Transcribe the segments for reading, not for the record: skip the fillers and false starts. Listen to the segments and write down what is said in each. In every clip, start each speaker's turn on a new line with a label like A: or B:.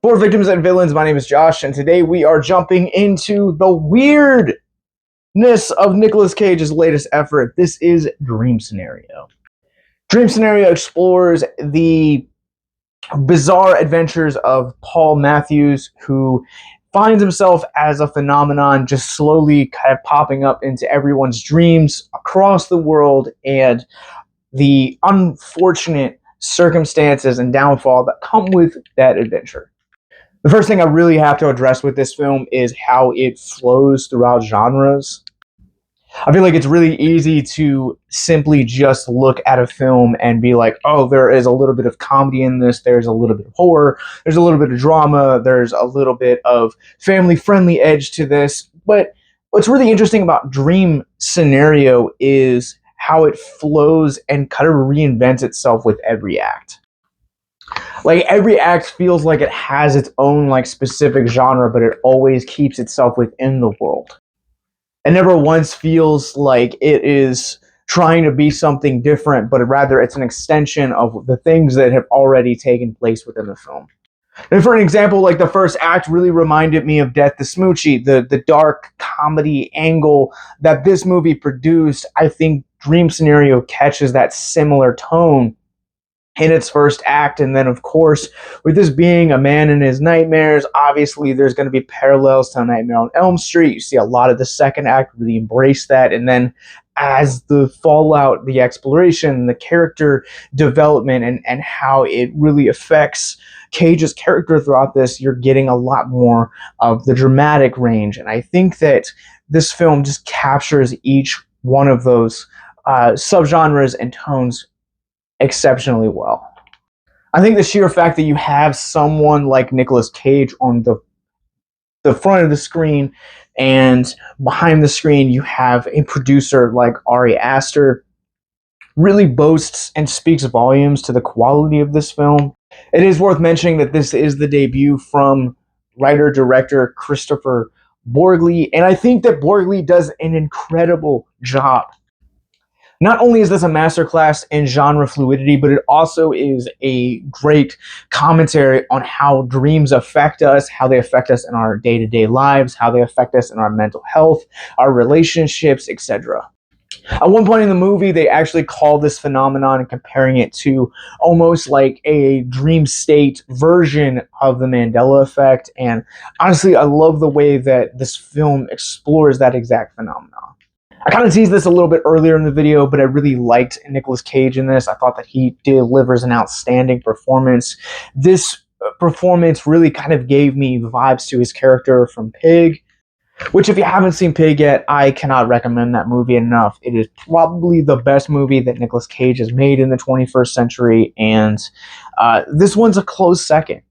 A: For Victims and Villains, my name is Josh, and today we are jumping into the weirdness of Nicolas Cage's latest effort. This is Dream Scenario. Dream Scenario explores the bizarre adventures of Paul Matthews, who finds himself as a phenomenon just slowly kind of popping up into everyone's dreams across the world, and the unfortunate circumstances and downfall that come with that adventure. The first thing I really have to address with this film is how it flows throughout genres. I feel like it's really easy to simply just look at a film and be like, oh, there is a little bit of comedy in this, there's a little bit of horror, there's a little bit of drama, there's a little bit of family-friendly edge to this. But what's really interesting about Dream Scenario is how it flows and kind of reinvents itself with every act. Like, every act feels like it has its own like specific genre, but it always keeps itself within the world. It never once feels like it is trying to be something different, but rather it's an extension of the things that have already taken place within the film. And for an example, like the first act really reminded me of Death to Smoochie, the dark comedy angle that this movie produced. I think Dream Scenario catches that similar tone in its first act. And then, of course, with this being a man in his nightmares, obviously there's going to be parallels to Nightmare on Elm Street. You see a lot of the second act really embrace that. And then as the fallout, the exploration, the character development, and how it really affects Cage's character throughout this, you're getting a lot more of the dramatic range. And I think that this film just captures each one of those subgenres and tones exceptionally well. I think the sheer fact that you have someone like Nicolas Cage on the front of the screen, and behind the screen you have a producer like Ari Aster, really boasts and speaks volumes to the quality of this film. It is worth mentioning that this is the debut from writer-director Kristoffer Borgli, and I think that Borgli does an incredible job. Not only is this a masterclass in genre fluidity, but it also is a great commentary on how dreams affect us, how they affect us in our day-to-day lives, how they affect us in our mental health, our relationships, etc. At one point in the movie, they actually call this phenomenon and comparing it to almost like a dream state version of the Mandela effect. And honestly, I love the way that this film explores that exact phenomenon. I kind of teased this a little bit earlier in the video, but I really liked Nicolas Cage in this. I thought that he delivers an outstanding performance. This performance really kind of gave me vibes to his character from Pig, which, if you haven't seen Pig yet, I cannot recommend that movie enough. It is probably the best movie that Nicolas Cage has made in the 21st century, and this one's a close second.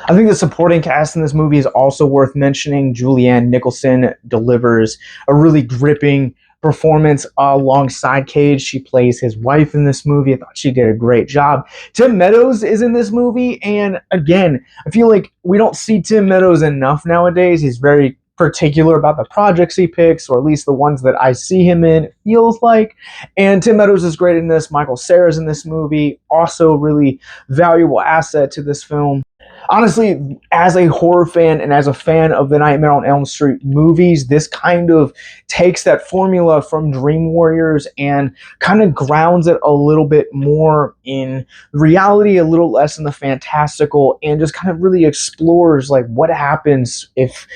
A: I think the supporting cast in this movie is also worth mentioning. Julianne Nicholson delivers a really gripping performance alongside Cage. She plays his wife in this movie. I thought she did a great job. Tim Meadows is in this movie, and again, I feel like we don't see Tim Meadows enough nowadays. He's very particular about the projects he picks, or at least the ones that I see him in, it feels like. And Tim Meadows is great in this. Michael Cera's in this movie, also really valuable asset to this film. Honestly, as a horror fan and as a fan of the Nightmare on Elm Street movies, this kind of takes that formula from Dream Warriors and kind of grounds it a little bit more in reality, a little less in the fantastical, and just kind of really explores like what happens if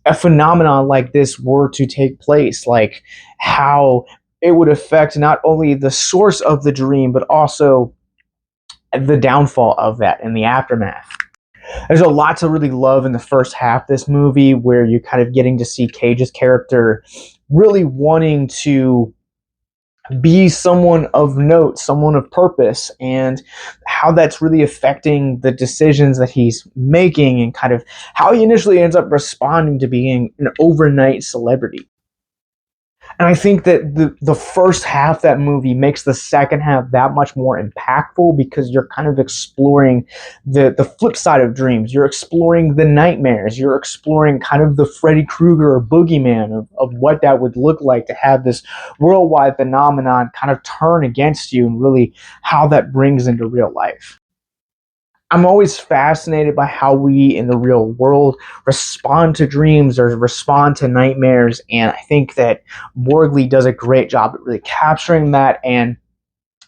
A: a phenomenon like this were to take place, like how it would affect not only the source of the dream, but also the downfall of that and the aftermath. There's a lot to really love in the first half of this movie, where you're kind of getting to see Cage's character really wanting to be someone of note, someone of purpose, and how that's really affecting the decisions that he's making, and kind of how he initially ends up responding to being an overnight celebrity. And I think that the first half of that movie makes the second half that much more impactful, because you're kind of exploring the flip side of dreams. You're exploring the nightmares. You're exploring kind of the Freddy Krueger or boogeyman of what that would look like to have this worldwide phenomenon kind of turn against you, and really how that brings into real life. I'm always fascinated by how we in the real world respond to dreams or respond to nightmares, and I think that Borgli does a great job at really capturing that, and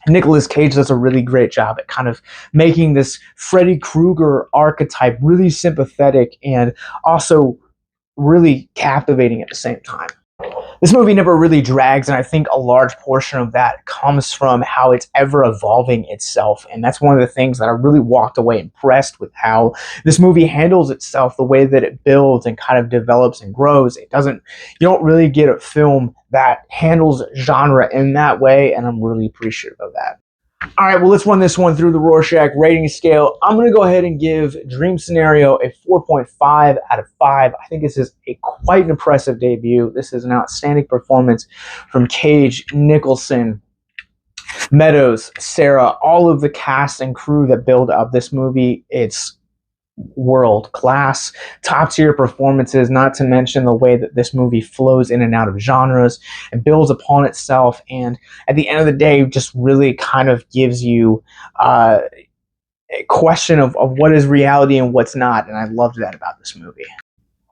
A: Nicolas Cage does a really great job at kind of making this Freddy Krueger archetype really sympathetic and also really captivating at the same time. This movie never really drags, and I think a large portion of that comes from how it's ever evolving itself. And that's one of the things that I really walked away impressed with, how this movie handles itself, the way that it builds and kind of develops and grows. You don't really get a film that handles genre in that way, and I'm really appreciative of that. All right, well, let's run this one through the Rorschach rating scale. I'm going to go ahead and give Dream Scenario a 4.5 out of 5. I think this is quite an impressive debut. This is an outstanding performance from Cage, Nicholson, Meadows, Sarah, all of the cast and crew that build up this movie. It's world class, top tier performances, not to mention the way that this movie flows in and out of genres and builds upon itself, and at the end of the day just really kind of gives you a question of what is reality and what's not, and I loved that about this movie.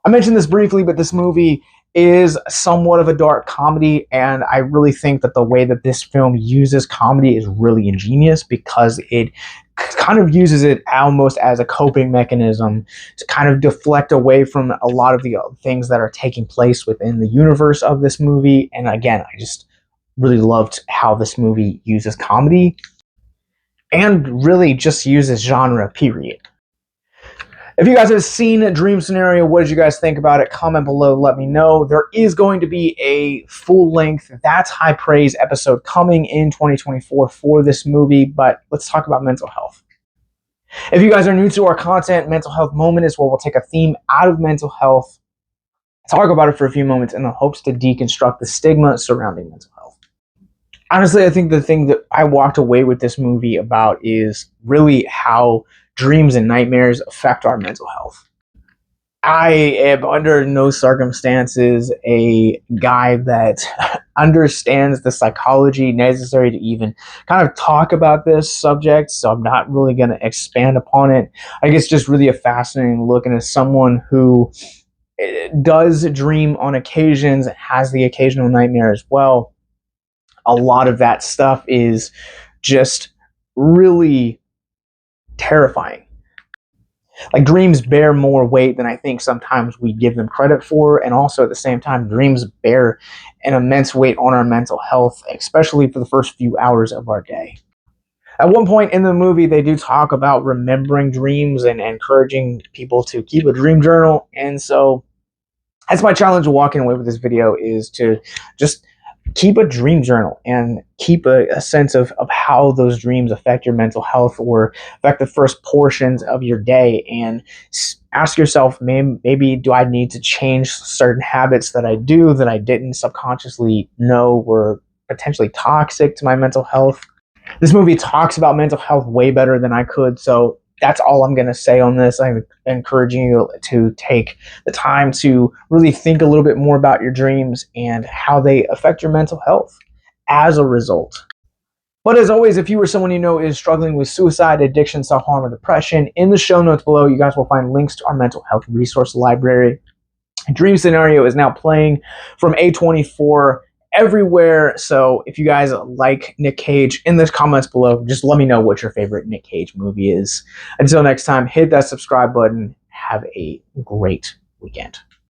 A: I mentioned this briefly, but this movie is somewhat of a dark comedy, and I really think that the way that this film uses comedy is really ingenious, because it kind of uses it almost as a coping mechanism to kind of deflect away from a lot of the things that are taking place within the universe of this movie. And again, I just really loved how this movie uses comedy and really just uses genre, period. If you guys have seen Dream Scenario, what did you guys think about it? Comment below, let me know. There is going to be a full-length That's High Praise episode coming in 2024 for this movie, but let's talk about mental health. If you guys are new to our content, Mental Health Moment is where we'll take a theme out of mental health, talk about it for a few moments in the hopes to deconstruct the stigma surrounding mental health. Honestly, I think the thing that I walked away with this movie about is really how dreams and nightmares affect our mental health. I am under no circumstances a guy that understands the psychology necessary to even kind of talk about this subject, so I'm not really going to expand upon it. I guess just really a fascinating look, and as someone who does dream on occasions, has the occasional nightmare as well, a lot of that stuff is just really terrifying. Like, dreams bear more weight than I think sometimes we give them credit for, and also at the same time, dreams bear an immense weight on our mental health, especially for the first few hours of our day. At one point in the movie, they do talk about remembering dreams and encouraging people to keep a dream journal, and so that's my challenge walking away with this video, is to just keep a dream journal and keep a sense of how those dreams affect your mental health or affect the first portions of your day, and ask yourself, maybe do I need to change certain habits that I do that I didn't subconsciously know were potentially toxic to my mental health. This movie talks about mental health way better than I could, so that's all I'm going to say on this. I'm encouraging you to take the time to really think a little bit more about your dreams and how they affect your mental health as a result. But as always, if you or someone you know is struggling with suicide, addiction, self-harm, or depression, in the show notes below, you guys will find links to our mental health resource library. Dream Scenario is now playing from A24 everywhere, so if you guys like Nick Cage, in the comments below, just let me know what your favorite Nick Cage movie is. Until next time, hit that subscribe button. Have a great weekend.